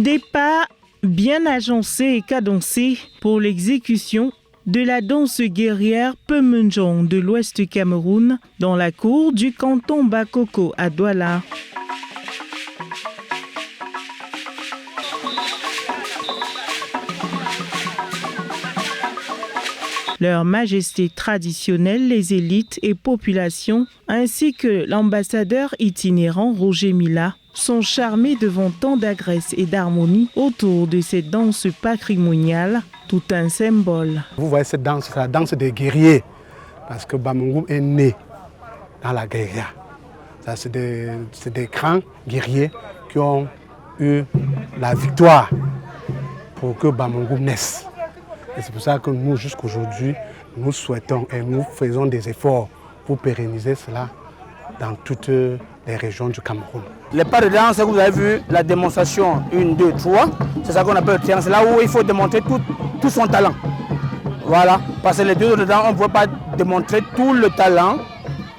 Des pas bien agencés et cadencés pour l'exécution de la danse guerrière Peumendjong de l'Ouest du Cameroun dans la cour du canton Bakoko à Douala. Leur majesté traditionnelle, les élites et populations, ainsi que l'ambassadeur itinérant Roger Mila, sont charmés devant tant d'agresse et d'harmonie autour de cette danse patrimoniale, tout un symbole. Vous voyez cette danse, c'est la danse des guerriers, parce que Bamungum est né dans la guérilla. Ça, c'est des grands guerriers qui ont eu la victoire pour que Bamungum naisse. Et c'est pour ça que nous, jusqu'aujourd'hui, nous souhaitons et nous faisons des efforts pour pérenniser cela dans toutes les régions du Cameroun. Les pas de danse que vous avez vu, la démonstration 1, 2, 3, c'est ça qu'on appelle le triangle. C'est là où il faut démontrer tout son talent. Voilà, parce que les deux autres danses, on ne peut pas démontrer tout le talent,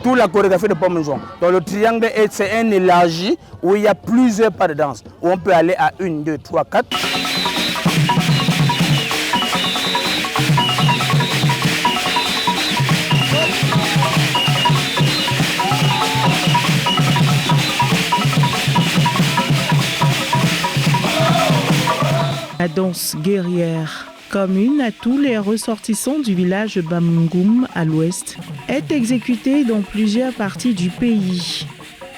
toute la chorégraphie de Peumendjong. Donc le triangle, c'est un élargi où il y a plusieurs pas de danse, où on peut aller à 1, 2, 3, 4. La danse guerrière, commune à tous les ressortissants du village Bamungum à l'ouest, est exécutée dans plusieurs parties du pays.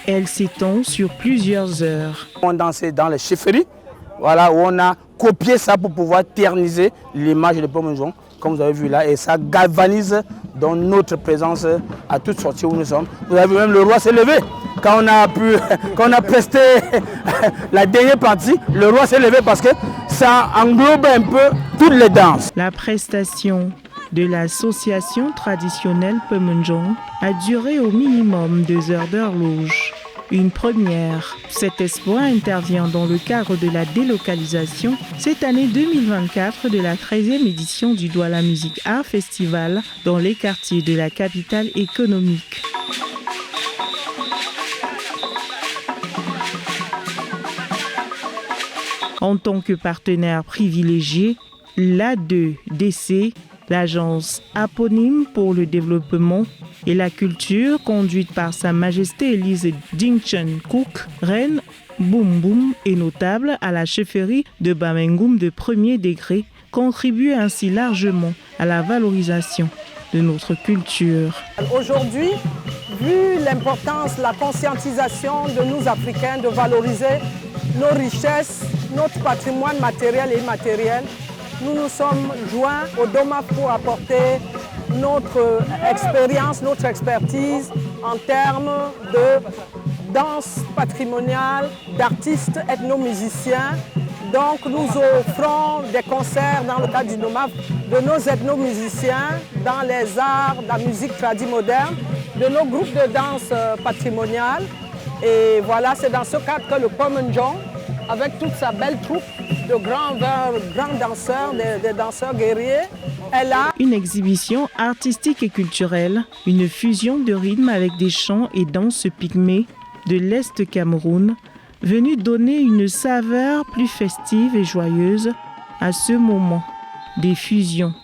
Elle s'étend sur plusieurs heures. On dansait dans les chefferies, voilà, où on a copié ça pour pouvoir terniser l'image de Peumendjong, comme vous avez vu là, et ça galvanise dans notre présence à toute sortie où nous sommes. Vous avez vu même le roi s'est levé. Quand on a presté la dernière partie, le roi s'est levé parce que ça englobe un peu toutes les danses. La prestation de l'association traditionnelle Peumendjong a duré au minimum 2 heures d'horloge. Une première. Cet exploit intervient dans le cadre de la délocalisation cette année 2024 de la 13e édition du Douala Music Art Festival dans les quartiers de la capitale économique. En tant que partenaire privilégié, l'A2DC, l'agence aponyme pour le développement et la culture conduite par Sa Majesté Elise Dingchen Cook, reine Boum Boum et notable à la chefferie de Bamungum de premier degré, contribue ainsi largement à la valorisation de notre culture. Aujourd'hui, vu l'importance, la conscientisation de nous Africains de valoriser nos richesses, notre patrimoine matériel et immatériel, nous nous sommes joints au DOMAF pour apporter notre expérience, notre expertise en termes de danse patrimoniale, d'artistes ethnomusiciens. Donc nous offrons des concerts dans le cadre du DOMAF de nos ethnomusiciens dans les arts, la musique tradie moderne, de nos groupes de danse patrimoniale. Et voilà, c'est dans ce cadre que le Peumendjong, avec toute sa belle troupe de grands danseurs, des danseurs guerriers, elle a une exhibition artistique et culturelle, une fusion de rythmes avec des chants et danses pygmées de l'Est Cameroun, venue donner une saveur plus festive et joyeuse à ce moment des fusions.